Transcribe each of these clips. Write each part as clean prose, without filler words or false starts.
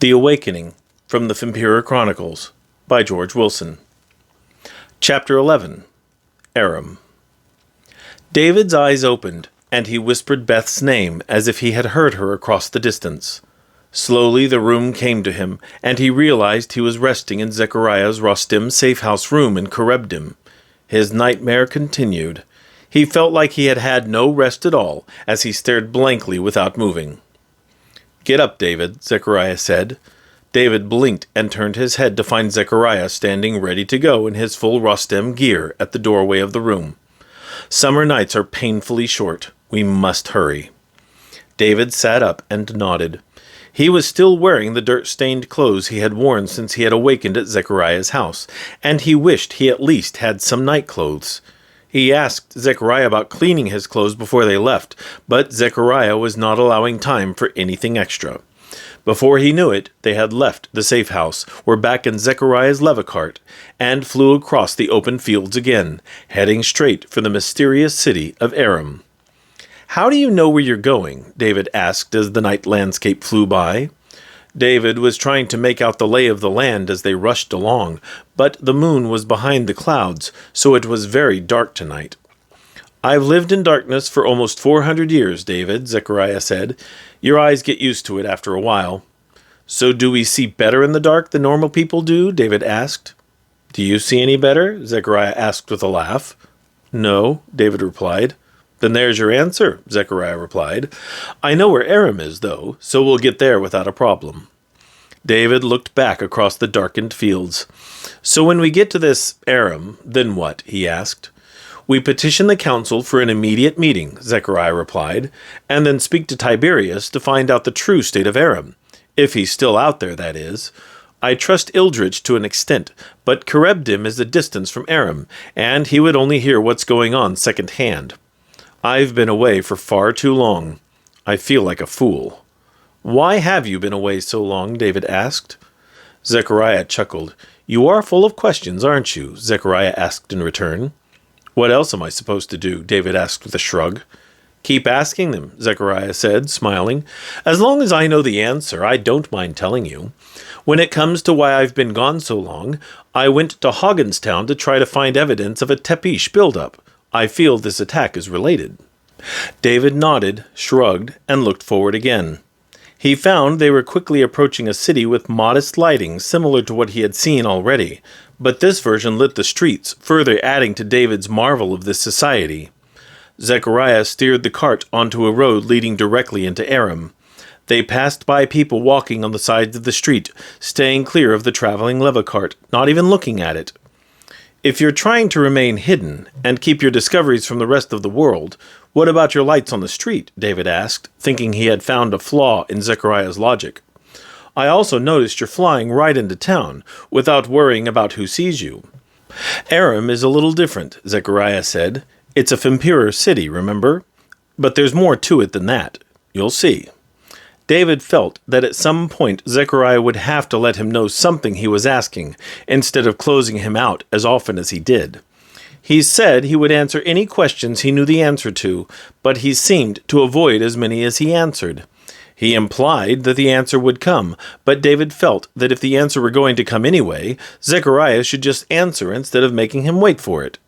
The Awakening from the Fempiror Chronicles by George Willson. Chapter 11. Erim. David's eyes opened, and he whispered Beth's name as if he had heard her across the distance. Slowly the room came to him, and he realized he was resting in Zechariah's Rostim safe-house room in Karebdim. His nightmare continued. He felt like he had had no rest at all as he stared blankly without moving. "Get up, David," Zechariah said. David blinked and turned his head to find Zechariah standing ready to go in his full Rostim gear at the doorway of the room. "Summer nights are painfully short. We must hurry." David sat up and nodded. He was still wearing the dirt-stained clothes he had worn since he had awakened at Zechariah's house, and he wished he at least had some night clothes. He asked Zechariah about cleaning his clothes before they left, but Zechariah was not allowing time for anything extra. Before he knew it, they had left the safe house, were back in Zechariah's levacart, and flew across the open fields again, heading straight for the mysterious city of Erim. "How do you know where you're going?" David asked as the night landscape flew by. David was trying to make out the lay of the land as they rushed along, but the moon was behind the clouds, so it was very dark tonight. "I've lived in darkness for almost 400 years, David," Zechariah said. "Your eyes get used to it after a while." "So do we see better in the dark than normal people do?" David asked. "Do you see any better?" Zechariah asked with a laugh. "No," David replied. "Then there's your answer," Zechariah replied. "I know where Erim is, though, so we'll get there without a problem." David looked back across the darkened fields. "So when we get to this Erim, then what?" he asked. "We petition the council for an immediate meeting," Zechariah replied, "and then speak to Tiberius to find out the true state of Erim. If he's still out there, that is. I trust Ildrich to an extent, but Karebdim is a distance from Erim, and he would only hear what's going on second-hand. I've been away for far too long. I feel like a fool." "Why have you been away so long?" David asked. Zechariah chuckled. "You are full of questions, aren't you?" Zechariah asked in return. "What else am I supposed to do?" David asked with a shrug. "Keep asking them," Zechariah said, smiling. "As long as I know the answer, I don't mind telling you. When it comes to why I've been gone so long, I went to Hoggenstown to try to find evidence of a Tepish buildup. I feel this attack is related." David nodded, shrugged, and looked forward again. He found they were quickly approaching a city with modest lighting similar to what he had seen already, but this version lit the streets, further adding to David's marvel of this society. Zechariah steered the cart onto a road leading directly into Erim. They passed by people walking on the sides of the street, staying clear of the traveling levacart, not even looking at it. "If you're trying to remain hidden and keep your discoveries from the rest of the world, what about your lights on the street?" David asked, thinking he had found a flaw in Zechariah's logic. "I also noticed you're flying right into town, without worrying about who sees you." "Erim is a little different," Zechariah said. "It's a Fempiror city, remember? But there's more to it than that. You'll see." David felt that at some point Zechariah would have to let him know something he was asking, instead of closing him out as often as he did. He said he would answer any questions he knew the answer to, but he seemed to avoid as many as he answered. He implied that the answer would come, but David felt that if the answer were going to come anyway, Zechariah should just answer instead of making him wait for it.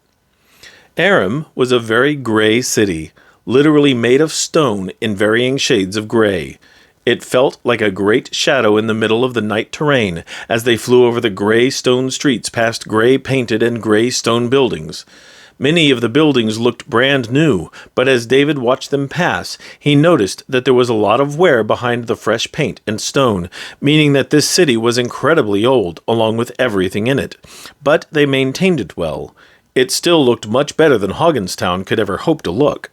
Erim was a very gray city, literally made of stone in varying shades of gray. It felt like a great shadow in the middle of the night terrain as they flew over the gray stone streets past gray painted and gray stone buildings. Many of the buildings looked brand new, but as David watched them pass, he noticed that there was a lot of wear behind the fresh paint and stone, meaning that this city was incredibly old, along with everything in it. But they maintained it well. It still looked much better than Hoggenstown could ever hope to look.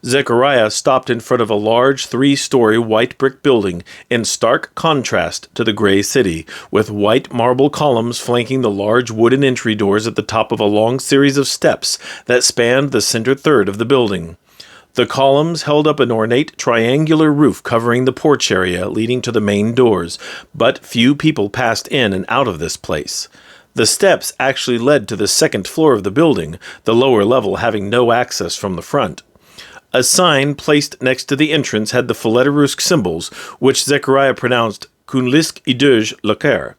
Zechariah stopped in front of a large 3-story white brick building in stark contrast to the gray city, with white marble columns flanking the large wooden entry doors at the top of a long series of steps that spanned the center third of the building. The columns held up an ornate triangular roof covering the porch area leading to the main doors, but few people passed in and out of this place. The steps actually led to the second floor of the building, the lower level having no access from the front. A sign placed next to the entrance had the Phileterusk symbols, which Zechariah pronounced Kunlisk Idej Loker,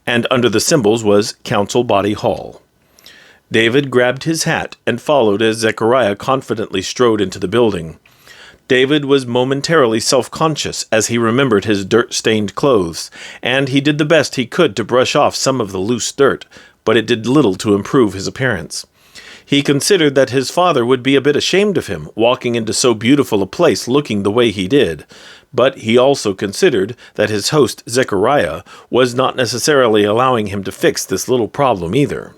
and under the symbols was Council Body Hall. David grabbed his hat and followed as Zechariah confidently strode into the building. David was momentarily self-conscious as he remembered his dirt-stained clothes, and he did the best he could to brush off some of the loose dirt, but it did little to improve his appearance. He considered that his father would be a bit ashamed of him, walking into so beautiful a place looking the way he did, but he also considered that his host, Zechariah, was not necessarily allowing him to fix this little problem either.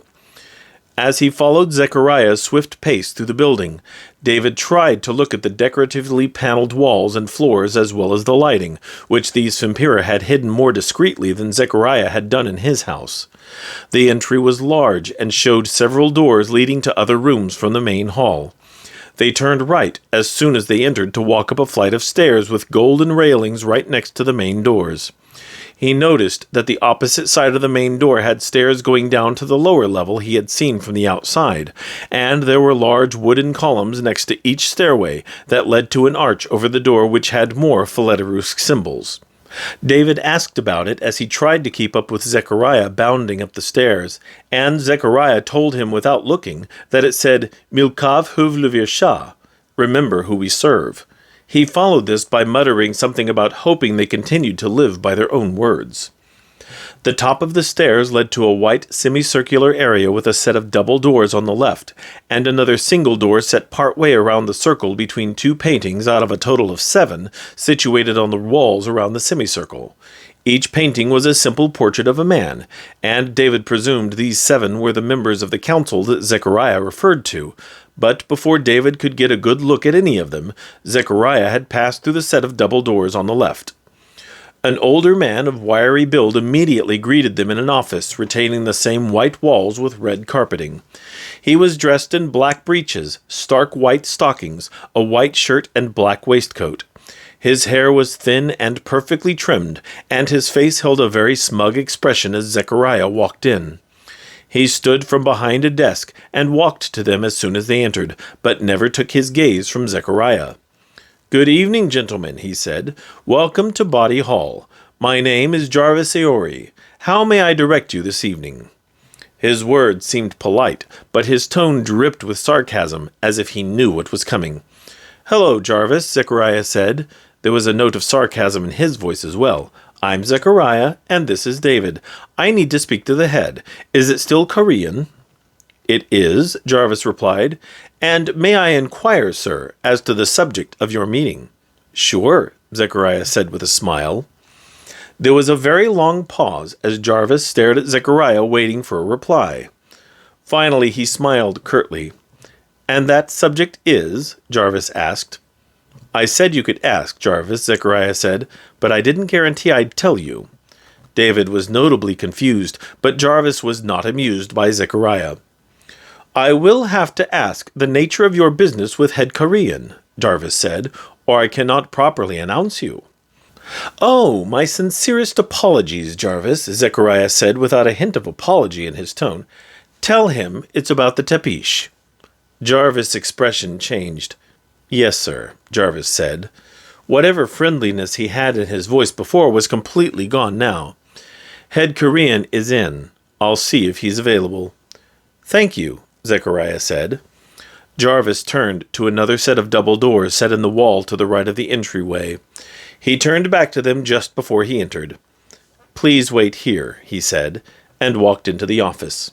As he followed Zechariah's swift pace through the building, David tried to look at the decoratively paneled walls and floors as well as the lighting, which these Fempiror had hidden more discreetly than Zechariah had done in his house. The entry was large and showed several doors leading to other rooms from the main hall. They turned right as soon as they entered to walk up a flight of stairs with golden railings right next to the main doors. He noticed that the opposite side of the main door had stairs going down to the lower level he had seen from the outside, and there were large wooden columns next to each stairway that led to an arch over the door which had more Philetarusque symbols. David asked about it as he tried to keep up with Zechariah bounding up the stairs, and Zechariah told him without looking that it said, Milkav Huv Levir Shah, remember who we serve. He followed this by muttering something about hoping they continued to live by their own words. The top of the stairs led to a white semicircular area with a set of double doors on the left, and another single door set partway around the circle between two paintings out of a total of 7, situated on the walls around the semicircle. Each painting was a simple portrait of a man, and David presumed these 7 were the members of the council that Zechariah referred to, but before David could get a good look at any of them, Zechariah had passed through the set of double doors on the left. An older man of wiry build immediately greeted them in an office, retaining the same white walls with red carpeting. He was dressed in black breeches, stark white stockings, a white shirt, and black waistcoat. His hair was thin and perfectly trimmed, and his face held a very smug expression as Zechariah walked in. He stood from behind a desk and walked to them as soon as they entered, but never took his gaze from Zechariah. "Good evening, gentlemen," he said. "Welcome to Body Hall. My name is Jarvis Eori. How may I direct you this evening?" His words seemed polite, but his tone dripped with sarcasm, as if he knew what was coming. "Hello, Jarvis," Zechariah said. There was a note of sarcasm in his voice as well. "I'm Zechariah, and this is David. I need to speak to the head. Is it still Korean?" "It is," Jarvis replied. "And may I inquire, sir, as to the subject of your meeting?" "Sure," Zechariah said with a smile. There was a very long pause as Jarvis stared at Zechariah waiting for a reply. Finally he smiled curtly. "And that subject is?" Jarvis asked. "I said you could ask, Jarvis," Zechariah said, "but I didn't guarantee I'd tell you." David was notably confused, but Jarvis was not amused by Zechariah. "I will have to ask the nature of your business with head Korean," Jarvis said, "or I cannot properly announce you." "Oh, my sincerest apologies, Jarvis," Zechariah said without a hint of apology in his tone. "Tell him it's about the tapish." Jarvis' expression changed. "Yes, sir," Jarvis said. Whatever friendliness he had in his voice before was completely gone now. "Head Korean is in. I'll see if he's available." "Thank you," Zechariah said. Jarvis turned to another set of double doors set in the wall to the right of the entryway. He turned back to them just before he entered. "Please wait here," he said, and walked into the office.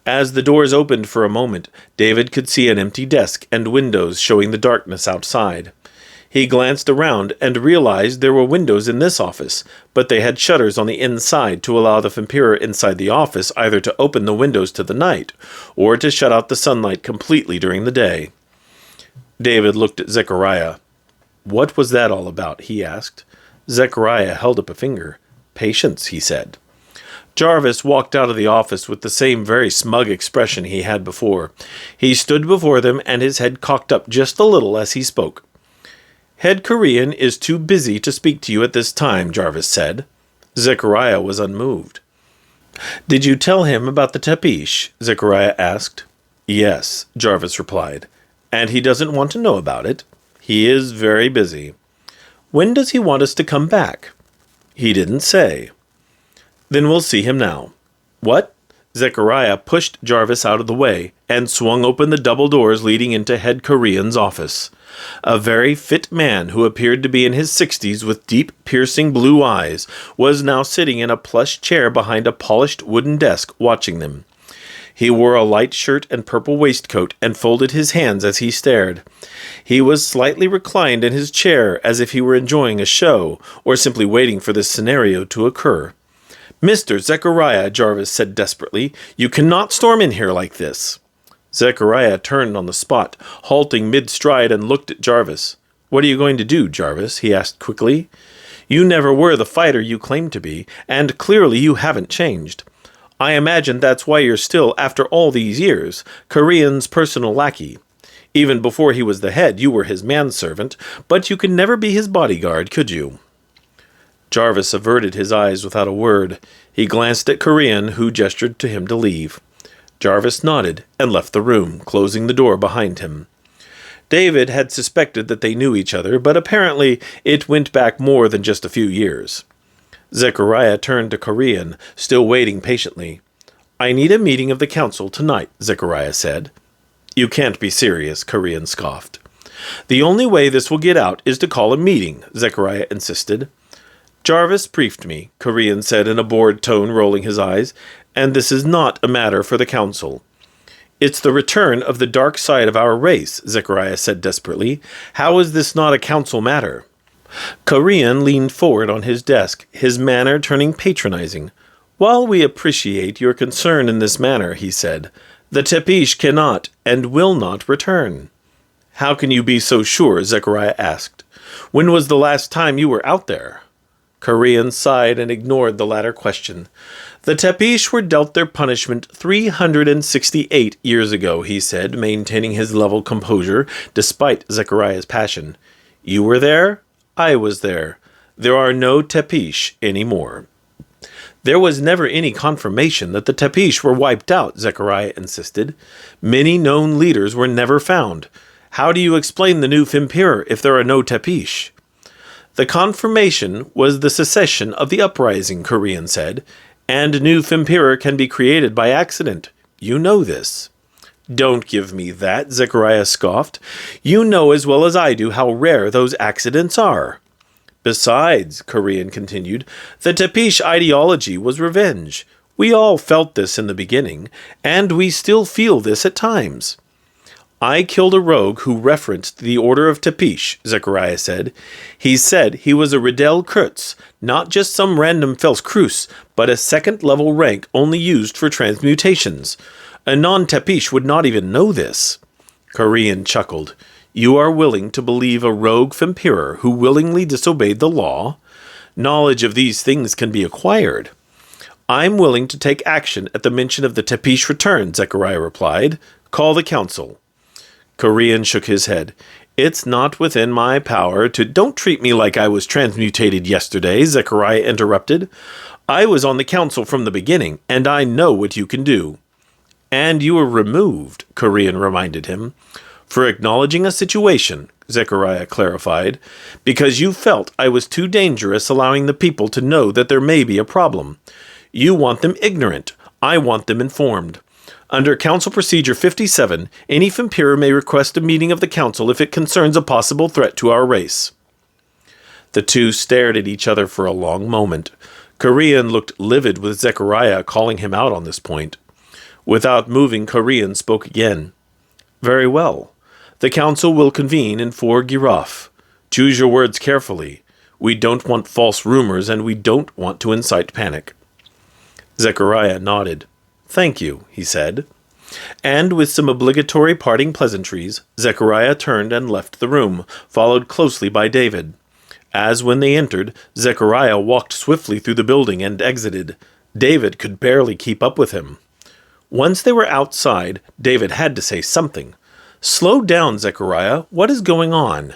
As the doors opened for a moment, David could see an empty desk and windows showing the darkness outside. He glanced around and realized there were windows in this office, but they had shutters on the inside to allow the Fempiror inside the office either to open the windows to the night, or to shut out the sunlight completely during the day. David looked at Zechariah. "What was that all about?" he asked. Zechariah held up a finger. "Patience," he said. Jarvis walked out of the office with the same very smug expression he had before. He stood before them and his head cocked up just a little as he spoke. "Head Korean is too busy to speak to you at this time," Jarvis said. Zechariah was unmoved. "Did you tell him about the tapish?" Zechariah asked. "Yes," Jarvis replied. "And he doesn't want to know about it? He is very busy." "When does he want us to come back?" He didn't say. Then we'll see him now. What? Zechariah pushed Jarvis out of the way and swung open the double doors leading into head Korean's office. A very fit man who appeared to be in his 60s with deep, piercing blue eyes was now sitting in a plush chair behind a polished wooden desk watching them. He wore a light shirt and purple waistcoat and folded his hands as he stared. He was slightly reclined in his chair as if he were enjoying a show or simply waiting for this scenario to occur. "Mr. Zechariah," Jarvis said desperately, "you cannot storm in here like this." Zechariah turned on the spot, halting mid-stride, and looked at Jarvis. "What are you going to do, Jarvis?" he asked quickly. "You never were the fighter you claimed to be, and clearly you haven't changed. I imagine that's why you're still, after all these years, Korean's personal lackey. Even before he was the head, you were his manservant, but you could never be his bodyguard, could you?" Jarvis averted his eyes without a word. He glanced at Korean, who gestured to him to leave. Jarvis nodded and left the room, closing the door behind him. David had suspected that they knew each other, but apparently it went back more than just a few years. Zechariah turned to Korean, still waiting patiently. "I need a meeting of the council tonight," Zechariah said. "You can't be serious," Korean scoffed. "The only way this will get out is to call a meeting," Zechariah insisted. "Jarvis briefed me," Korean said in a bored tone, rolling his eyes, "and this is not a matter for the council." "It's the return of the dark side of our race," Zechariah said desperately. "How is this not a council matter?" Korean leaned forward on his desk, his manner turning patronizing. "While we appreciate your concern in this manner," he said, "the Tepish cannot and will not return." "How can you be so sure?" Zechariah asked. "When was the last time you were out there?" Korean sighed and ignored the latter question. "The Tepish were dealt their punishment 368 years ago," he said, maintaining his level composure despite Zechariah's passion. "You were there? I was there. There are no Tepish anymore." "There was never any confirmation that the Tepish were wiped out," Zechariah insisted. "Many known leaders were never found. How do you explain the new Fempiror if there are no Tepish?" "The confirmation was the cessation of the uprising," Korean said, "and new Fempiror can be created by accident. You know this." "Don't give me that," Zechariah scoffed. "You know as well as I do how rare those accidents are." "Besides," Korean continued, "the Tepish ideology was revenge. We all felt this in the beginning, and we still feel this at times." "I killed a rogue who referenced the Order of Tepish," Zechariah said. "He said he was a Riddell Krutz, not just some random Felskrus, but a second-level rank only used for transmutations. A non-Tepish would not even know this." Korean chuckled. "You are willing to believe a rogue Fempiror who willingly disobeyed the law? Knowledge of these things can be acquired." "I'm willing to take action at the mention of the Tepish return," Zechariah replied. "Call the council." Korean shook his head. "It's not within my power to—" "Don't treat me like I was transmutated yesterday," Zechariah interrupted. "I was on the council from the beginning, and I know what you can do." "And you were removed," Korean reminded him. "For acknowledging a situation," Zechariah clarified, "because you felt I was too dangerous allowing the people to know that there may be a problem. You want them ignorant. I want them informed. Under Council Procedure 57, any Fempiror may request a meeting of the Council if it concerns a possible threat to our race." The two stared at each other for a long moment. Korean looked livid with Zechariah calling him out on this point. Without moving, Korean spoke again. "Very well. The Council will convene in 4 Giraf. Choose your words carefully. We don't want false rumors, and we don't want to incite panic." Zechariah nodded. "Thank you," he said. And with some obligatory parting pleasantries, Zechariah turned and left the room, followed closely by David. As when they entered, Zechariah walked swiftly through the building and exited. David could barely keep up with him. Once they were outside, David had to say something. "Slow down, Zechariah. What is going on?"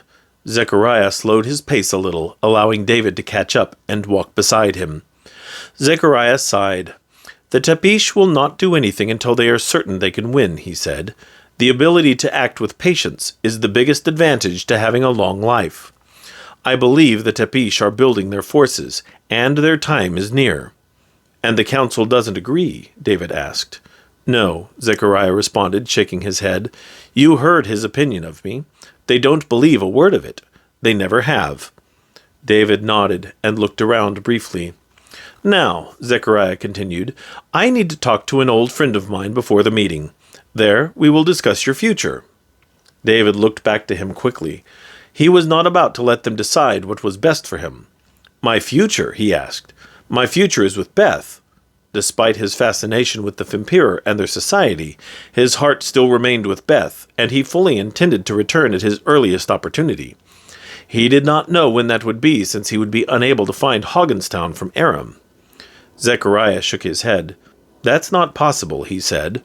Zechariah slowed his pace a little, allowing David to catch up and walk beside him. Zechariah sighed. "The Tepish will not do anything until they are certain they can win," he said. "The ability to act with patience is the biggest advantage to having a long life. I believe the Tepish are building their forces, and their time is near." "And the council doesn't agree?" David asked. "No," Zechariah responded, shaking his head. "You heard his opinion of me. They don't believe a word of it. They never have." David nodded and looked around briefly. "Now," Zechariah continued, "I need to talk to an old friend of mine before the meeting. There, we will discuss your future." David looked back to him quickly. He was not about to let them decide what was best for him. "My future?" he asked. "My future is with Beth." Despite his fascination with the Fempiror and their society, his heart still remained with Beth, and he fully intended to return at his earliest opportunity. He did not know when that would be, since he would be unable to find Hoggenstown from Erim. Zechariah shook his head. "That's not possible," he said.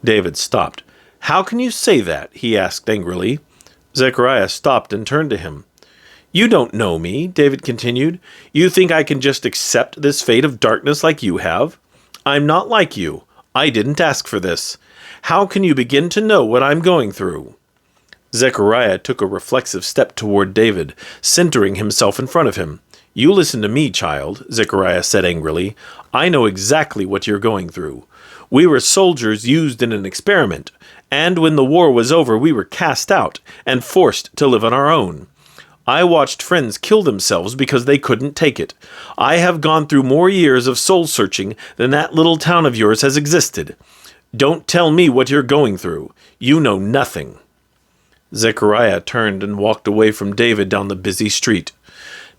David stopped. "How can you say that?" he asked angrily. Zechariah stopped and turned to him. "You don't know me," David continued. "You think I can just accept this fate of darkness like you have? I'm not like you. I didn't ask for this. How can you begin to know what I'm going through?" Zechariah took a reflexive step toward David, centering himself in front of him. "You listen to me, child," Zechariah said angrily. "I know exactly what you're going through. We were soldiers used in an experiment, and when the war was over we were cast out and forced to live on our own. I watched friends kill themselves because they couldn't take it. I have gone through more years of soul-searching than that little town of yours has existed. Don't tell me what you're going through. You know nothing." Zechariah turned and walked away from David down the busy street.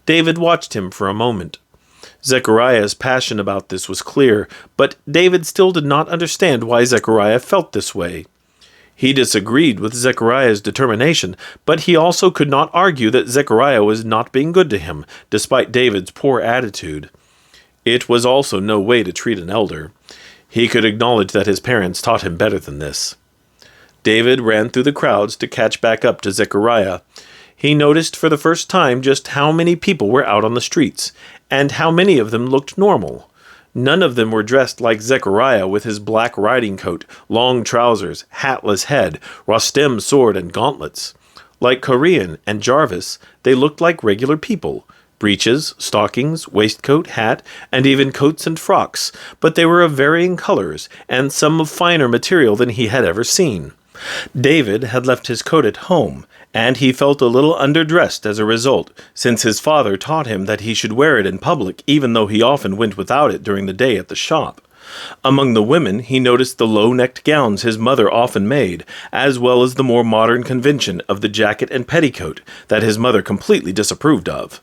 David watched him for a moment. Zechariah's passion about this was clear, but David still did not understand why Zechariah felt this way. He disagreed with Zechariah's determination, but he also could not argue that Zechariah was not being good to him, despite David's poor attitude. It was also no way to treat an elder. He could acknowledge that his parents taught him better than this. David ran through the crowds to catch back up to Zechariah. He noticed for the first time just how many people were out on the streets, and how many of them looked normal. None of them were dressed like Zechariah with his black riding coat, long trousers, hatless head, Rostem sword, and gauntlets. Like Korean and Jarvis, they looked like regular people. Breeches, stockings, waistcoat, hat, and even coats and frocks, but they were of varying colors, and some of finer material than he had ever seen. David had left his coat at home, and he felt a little underdressed as a result, since his father taught him that he should wear it in public even though he often went without it during the day at the shop. Among the women, he noticed the low-necked gowns his mother often made, as well as the more modern convention of the jacket and petticoat that his mother completely disapproved of.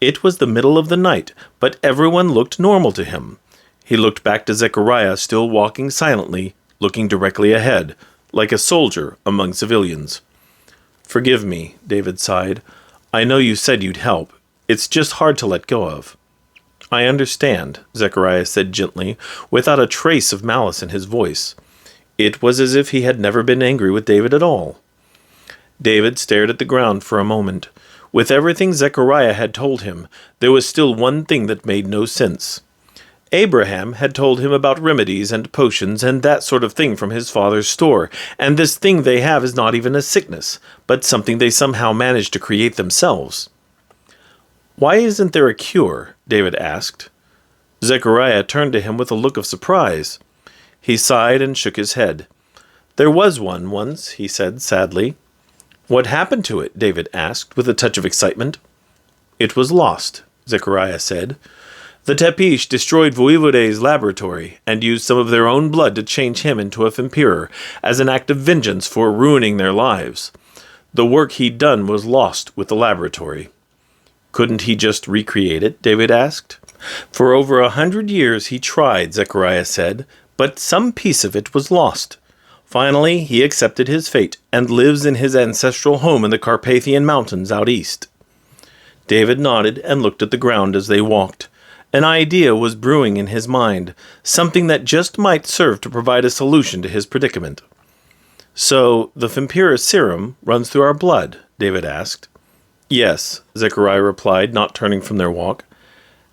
It was the middle of the night, but everyone looked normal to him. He looked back to Zechariah still walking silently, looking directly ahead, like a soldier among civilians. "Forgive me," David sighed. "I know you said you'd help. It's just hard to let go of." "I understand," Zechariah said gently, without a trace of malice in his voice. It was as if he had never been angry with David at all. David stared at the ground for a moment. With everything Zechariah had told him, there was still one thing that made no sense. Abraham had told him about remedies and potions and that sort of thing from his father's store, and this thing they have is not even a sickness, but something they somehow managed to create themselves. "Why isn't there a cure?" David asked. Zechariah turned to him with a look of surprise. He sighed and shook his head. "There was one once," he said sadly. "What happened to it?" David asked, with a touch of excitement. "It was lost," Zechariah said. "The Tepish destroyed Voivode's laboratory and used some of their own blood to change him into a Fempiror as an act of vengeance for ruining their lives. The work he'd done was lost with the laboratory." "Couldn't he just recreate it?" David asked. "For over 100 years he tried," Zechariah said, "but some piece of it was lost. Finally, he accepted his fate and lives in his ancestral home in the Carpathian Mountains out east." David nodded and looked at the ground as they walked. An idea was brewing in his mind, something that just might serve to provide a solution to his predicament. "So, the Fempiror serum runs through our blood?" David asked. "Yes," Zechariah replied, not turning from their walk.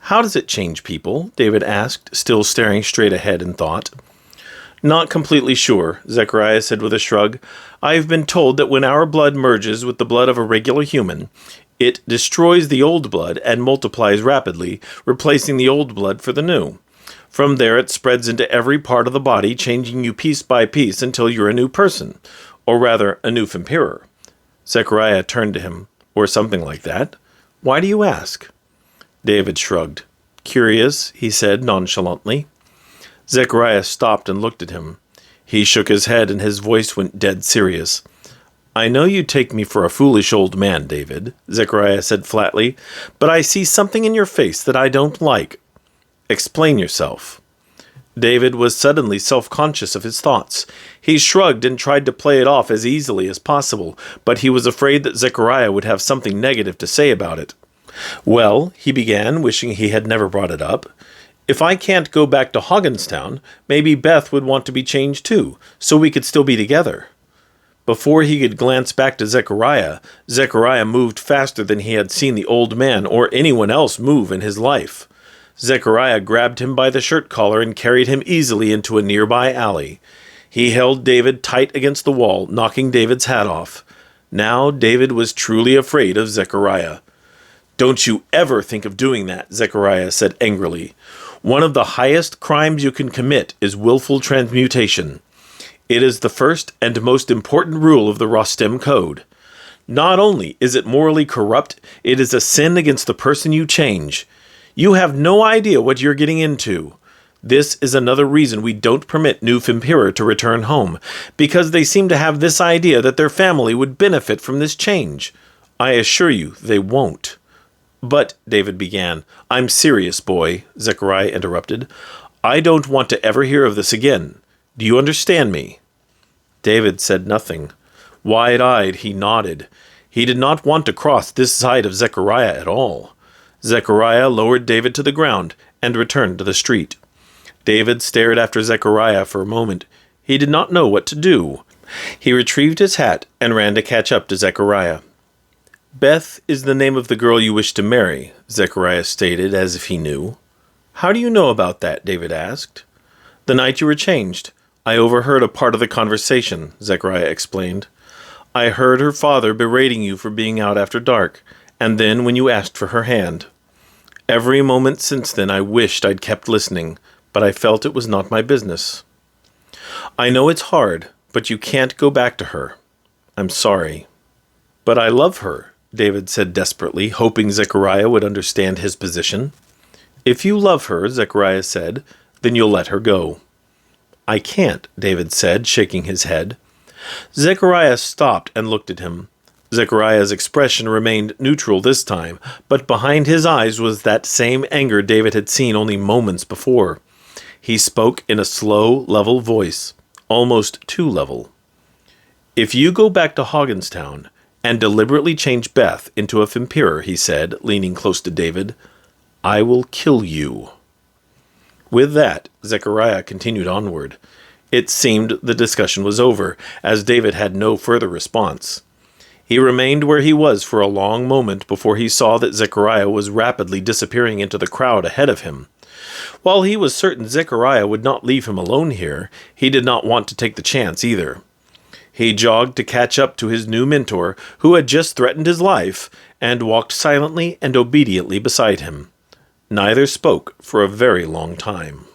"How does it change people?" David asked, still staring straight ahead in thought. "Not completely sure," Zechariah said with a shrug. "I've been told that when our blood merges with the blood of a regular human, It destroys the old blood and multiplies rapidly, replacing the old blood for the new. From there it spreads into every part of the body, changing you piece by piece until you're a new person, or rather, a new Fempiror. Zechariah turned to him, or something like that. Why do you ask? David shrugged. Curious, he said nonchalantly. Zechariah stopped and looked at him. He shook his head and his voice went dead serious. I know you take me for a foolish old man, David, Zechariah said flatly, but I see something in your face that I don't like. Explain yourself. David was suddenly self-conscious of his thoughts. He shrugged and tried to play it off as easily as possible, but he was afraid that Zechariah would have something negative to say about it. Well, he began, wishing he had never brought it up, if I can't go back to Hogginstown, maybe Beth would want to be changed too, so we could still be together. Before he could glance back to Zechariah, Zechariah moved faster than he had seen the old man or anyone else move in his life. Zechariah grabbed him by the shirt collar and carried him easily into a nearby alley. He held David tight against the wall, knocking David's hat off. Now David was truly afraid of Zechariah. Don't you ever think of doing that, Zechariah said angrily. One of the highest crimes you can commit is willful transmutation. It is the first and most important rule of the Rostem Code. Not only is it morally corrupt, it is a sin against the person you change. You have no idea what you're getting into. This is another reason we don't permit new Fempiror to return home, because they seem to have this idea that their family would benefit from this change. I assure you they won't. But, David began. I'm serious, boy, Zechariah interrupted. I don't want to ever hear of this again. Do you understand me? David said nothing. Wide-eyed, he nodded. He did not want to cross this side of Zechariah at all. Zechariah lowered David to the ground and returned to the street. David stared after Zechariah for a moment. He did not know what to do. He retrieved his hat and ran to catch up to Zechariah. Beth is the name of the girl you wish to marry, Zechariah stated as if he knew. How do you know about that? David asked. The night you were changed. I overheard a part of the conversation, Zechariah explained. I heard her father berating you for being out after dark, and then when you asked for her hand. Every moment since then I wished I'd kept listening, but I felt it was not my business. I know it's hard, but you can't go back to her. I'm sorry. But I love her, David said desperately, hoping Zechariah would understand his position. If you love her, Zechariah said, then you'll let her go. I can't, David said, shaking his head. Zechariah stopped and looked at him. Zechariah's expression remained neutral this time, but behind his eyes was that same anger David had seen only moments before. He spoke in a slow, level voice, almost too level. If you go back to Hogginstown and deliberately change Beth into a Fempiror, he said, leaning close to David, I will kill you. With that, Zechariah continued onward. It seemed the discussion was over, as David had no further response. He remained where he was for a long moment before he saw that Zechariah was rapidly disappearing into the crowd ahead of him. While he was certain Zechariah would not leave him alone here, he did not want to take the chance either. He jogged to catch up to his new mentor, who had just threatened his life, and walked silently and obediently beside him. Neither spoke for a very long time.